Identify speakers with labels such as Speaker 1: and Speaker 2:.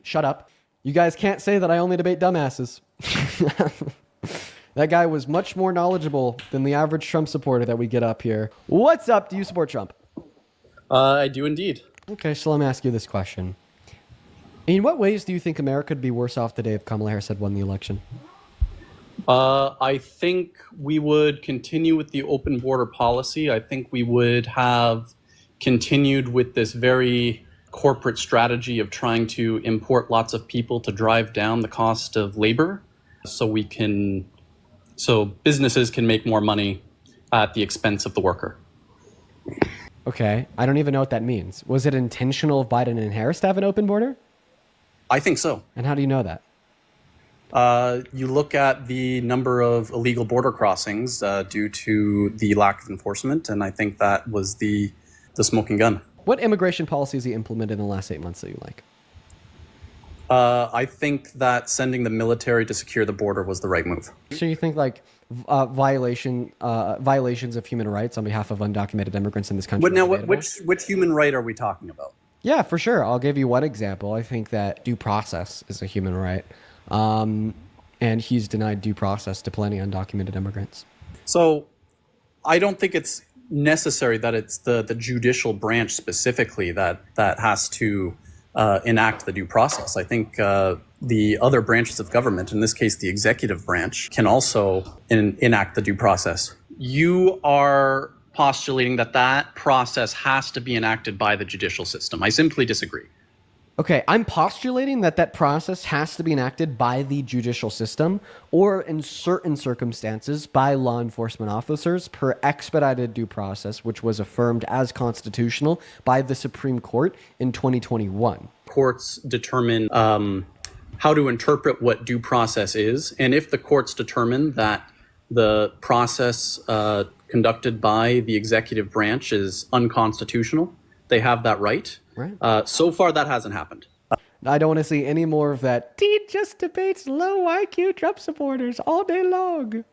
Speaker 1: Shut up. You guys can't say that I only debate dumbasses. That guy was much more knowledgeable than the average Trump supporter that we get up here. What's up? Do you support Trump?
Speaker 2: I do indeed.
Speaker 1: Okay, so let me ask you this question. In what ways do you think America would be worse off today if Kamala Harris had won the election?
Speaker 2: I think we would continue with the open border policy. I think we would have continued with this very corporate strategy of trying to import lots of people to drive down the cost of labor so businesses can make more money at the expense of the worker.
Speaker 1: Okay, I don't even know what that means. Was it intentional of Biden and Harris to have an open border?
Speaker 2: I think so.
Speaker 1: And how do you know that?
Speaker 2: You look at the number of illegal border crossings due to the lack of enforcement, and I think that was the smoking gun.
Speaker 1: What immigration policies he implemented in the last 8 months that you like?
Speaker 2: I think that sending the military to secure the border was the right move.
Speaker 1: So you think like violations of human rights on behalf of undocumented immigrants in this country?
Speaker 2: But now, which human right are we talking about?
Speaker 1: Yeah, for sure. I'll give you one example. I think that due process is a human right. And he's denied due process to plenty of undocumented immigrants.
Speaker 2: So I don't think it's necessary that it's the judicial branch specifically that has to enact the due process. I think the other branches of government, in this case the executive branch, can also enact the due process. You are postulating that process has to be enacted by the judicial system. I simply disagree.
Speaker 1: Okay, I'm postulating that process has to be enacted by the judicial system or in certain circumstances by law enforcement officers per expedited due process, which was affirmed as constitutional by the Supreme Court in 2021.
Speaker 2: Courts determine how to interpret what due process is. And if the courts determine that the process conducted by the executive branch is unconstitutional, they have that right.
Speaker 1: Right.
Speaker 2: So far, that hasn't happened.
Speaker 1: I don't want to see any more of that. He just debates low IQ Trump supporters all day long.